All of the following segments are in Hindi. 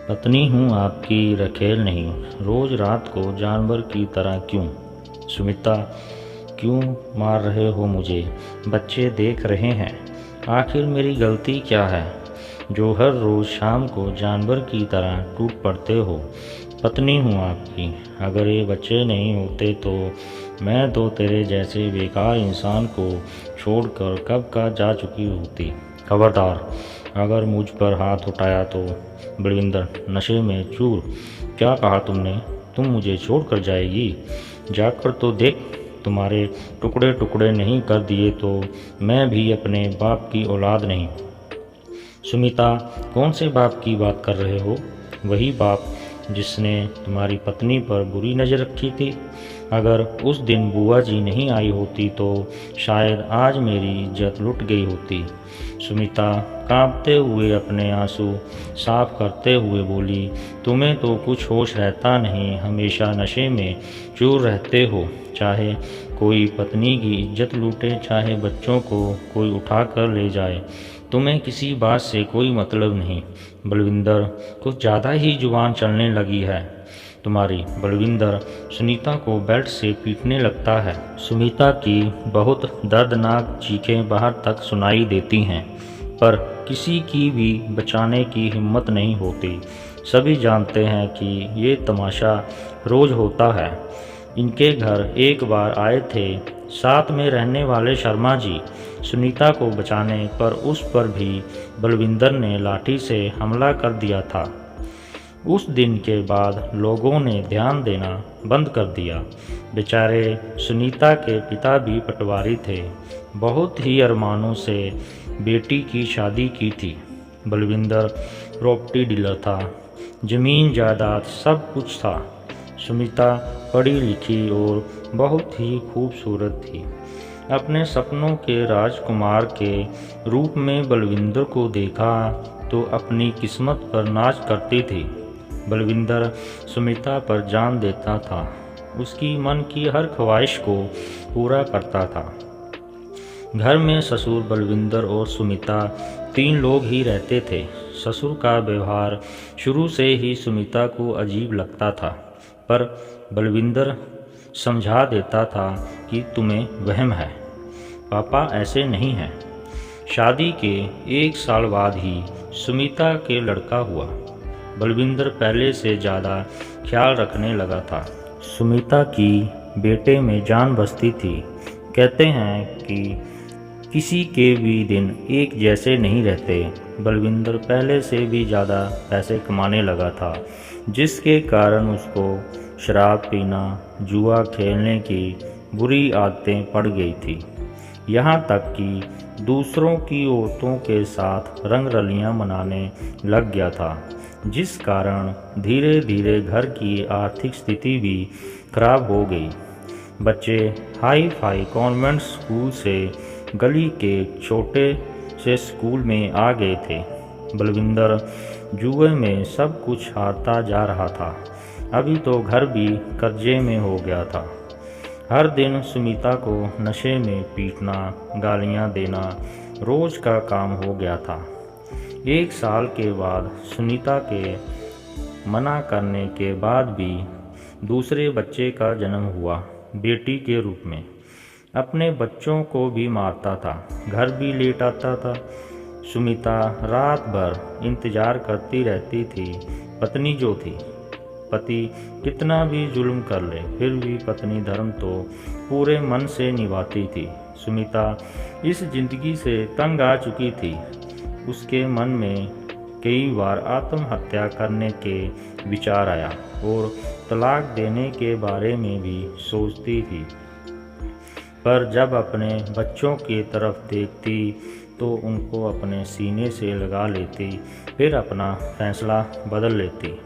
पत्नी हूँ आपकी, रखेल नहीं। रोज रात को जानवर की तरह क्यों? सुमिता, क्यों मार रहे हो मुझे? बच्चे देख रहे हैं। आखिर मेरी गलती क्या है जो हर रोज़ शाम को जानवर की तरह टूट पड़ते हो? पत्नी हूँ आपकी, अगर ये बच्चे नहीं होते तो मैं तो तेरे जैसे बेकार इंसान को छोड़कर कब का जा चुकी होती। खबरदार, अगर मुझ पर हाथ उठाया तो। बलविंदर नशे में चूर। क्या कहा तुमने? तुम मुझे छोड़कर जाएगी? जाकर तो देख, तुम्हारे टुकड़े टुकड़े नहीं कर दिए तो मैं भी अपने बाप की औलाद नहीं। सुमिता, कौन से बाप की बात कर रहे हो? वही बाप जिसने तुम्हारी पत्नी पर बुरी नज़र रखी थी। अगर उस दिन बुआ जी नहीं आई होती तो शायद आज मेरी इज्जत लुट गई होती। सुमिता कांपते हुए अपने आंसू साफ करते हुए बोली, तुम्हें तो कुछ होश रहता नहीं, हमेशा नशे में चूर रहते हो। चाहे कोई पत्नी की इज्जत लूटे, चाहे बच्चों को कोई उठा कर ले जाए, तुम्हें किसी बात से कोई मतलब नहीं। बलविंदर, कुछ ज़्यादा ही जुबान चलने लगी है तुम्हारी। बलविंदर सुनीता को बेल्ट से पीटने लगता है। सुनीता की बहुत दर्दनाक चीखें बाहर तक सुनाई देती हैं, पर किसी की भी बचाने की हिम्मत नहीं होती। सभी जानते हैं कि ये तमाशा रोज़ होता है। इनके घर एक बार आए थे साथ में रहने वाले शर्मा जी सुनीता को बचाने, पर उस पर भी बलविंदर ने लाठी से हमला कर दिया था। उस दिन के बाद लोगों ने ध्यान देना बंद कर दिया। बेचारे सुनीता के पिता भी पटवारी थे, बहुत ही अरमानों से बेटी की शादी की थी। बलविंदर प्रॉपर्टी डीलर था, जमीन जायदाद सब कुछ था। सुमिता पढ़ी लिखी और बहुत ही खूबसूरत थी। अपने सपनों के राजकुमार के रूप में बलविंदर को देखा तो अपनी किस्मत पर नाज करती थी। बलविंदर सुमिता पर जान देता था, उसकी मन की हर ख्वाहिश को पूरा करता था। घर में ससुर, बलविंदर और सुमिता तीन लोग ही रहते थे। ससुर का व्यवहार शुरू से ही सुमिता को अजीब लगता था, पर बलविंदर समझा देता था कि तुम्हें वहम है, पापा ऐसे नहीं हैं। शादी के 1 साल बाद ही सुमिता के लड़का हुआ। बलविंदर पहले से ज़्यादा ख्याल रखने लगा था। सुमिता की बेटे में जान बसती थी। कहते हैं कि किसी के भी दिन एक जैसे नहीं रहते। बलविंदर पहले से भी ज़्यादा पैसे कमाने लगा था, जिसके कारण उसको शराब पीना, जुआ खेलने की बुरी आदतें पड़ गई थी। यहाँ तक कि दूसरों की औरतों के साथ रंगरलियाँ मनाने लग गया था, जिस कारण धीरे धीरे घर की आर्थिक स्थिति भी खराब हो गई। बच्चे हाई फाई कॉन्वेंट स्कूल से गली के छोटे से स्कूल में आ गए थे। बलविंदर जुए में सब कुछ हारता जा रहा था। अभी तो घर भी कर्जे में हो गया था। हर दिन सुमिता को नशे में पीटना, गालियाँ देना रोज़ का काम हो गया था। 1 साल के बाद सुनीता के मना करने के बाद भी दूसरे बच्चे का जन्म हुआ, बेटी के रूप में। अपने बच्चों को भी मारता था, घर भी लेट आता था। सुमिता रात भर इंतज़ार करती रहती थी। पत्नी जो थी, पति कितना भी जुल्म कर ले फिर भी पत्नी धर्म तो पूरे मन से निभाती थी। सुमिता इस जिंदगी से तंग आ चुकी थी। उसके मन में कई बार आत्महत्या करने के विचार आया और तलाक देने के बारे में भी सोचती थी, पर जब अपने बच्चों की तरफ देखती तो उनको अपने सीने से लगा लेती, फिर अपना फैसला बदल लेती।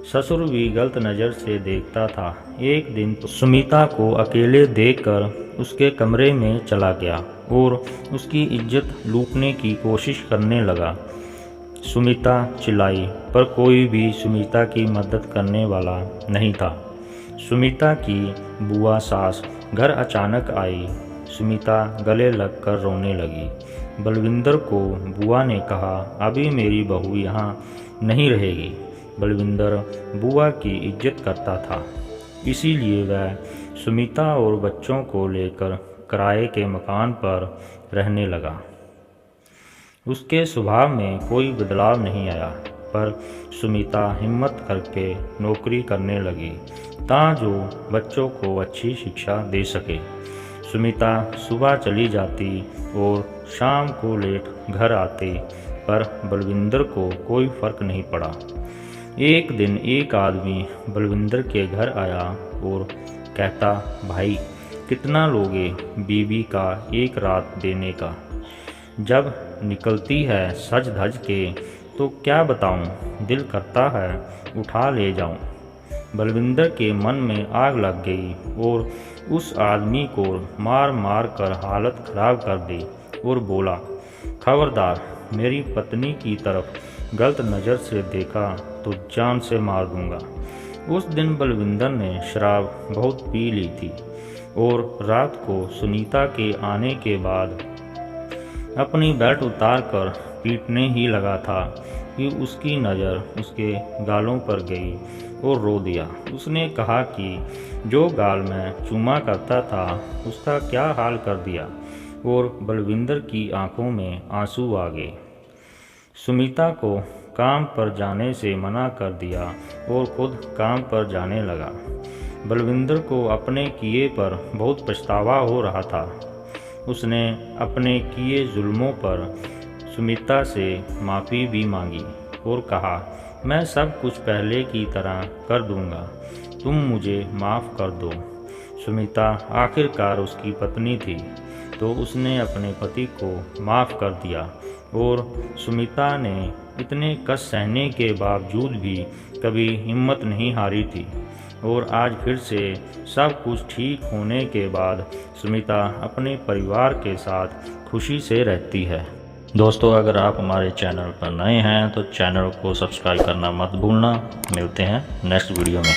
ससुर भी गलत नज़र से देखता था। एक दिन तो सुमिता को अकेले देखकर उसके कमरे में चला गया और उसकी इज्जत लूटने की कोशिश करने लगा। सुमिता चिल्लाई, पर कोई भी सुमिता की मदद करने वाला नहीं था। सुमिता की बुआ सास घर अचानक आई। सुमिता गले लगकर रोने लगी। बलविंदर को बुआ ने कहा, अभी मेरी बहू यहाँ नहीं रहेगी, बलविंदर बुआ की इज्जत करता था, इसीलिए वह सुमिता और बच्चों को लेकर किराए के मकान पर रहने लगा। उसके स्वभाव में कोई बदलाव नहीं आया, पर सुमिता हिम्मत करके नौकरी करने लगी ताकि बच्चों को अच्छी शिक्षा दे सके। सुमिता सुबह चली जाती और शाम को लेट घर आती, पर बलविंदर को कोई फर्क नहीं पड़ा। एक दिन एक आदमी बलविंदर के घर आया और कहता, भाई कितना लोगे बीवी का एक रात देने का? जब निकलती है सज धज के तो क्या बताऊं, दिल करता है उठा ले जाऊं। बलविंदर के मन में आग लग गई और उस आदमी को मार मार कर हालत खराब कर दी और बोला, खबरदार मेरी पत्नी की तरफ गलत नज़र से देखा तो जान से मार दूंगा। उस दिन बलविंदर ने शराब बहुत पी ली थी और रात को सुनीता के आने के बाद अपनी बेल्ट उतार कर पीटने ही लगा था कि उसकी नज़र उसके गालों पर गई और रो दिया। उसने कहा कि जो गाल में चूमा करता था उसका क्या हाल कर दिया, और बलविंदर की आंखों में आंसू आ गए। सुमिता को काम पर जाने से मना कर दिया और खुद काम पर जाने लगा। बलविंदर को अपने किए पर बहुत पछतावा हो रहा था। उसने अपने किए जुल्मों पर सुमिता से माफ़ी भी मांगी और कहा, मैं सब कुछ पहले की तरह कर दूंगा, तुम मुझे माफ़ कर दो। सुमिता आखिरकार उसकी पत्नी थी, तो उसने अपने पति को माफ़ कर दिया और सुमिता ने इतने कष्ट सहने के बावजूद भी कभी हिम्मत नहीं हारी थी। और आज फिर से सब कुछ ठीक होने के बाद सुमिता अपने परिवार के साथ खुशी से रहती है। दोस्तों, अगर आप हमारे चैनल पर नए हैं तो चैनल को सब्सक्राइब करना मत भूलना। मिलते हैं नेक्स्ट वीडियो में।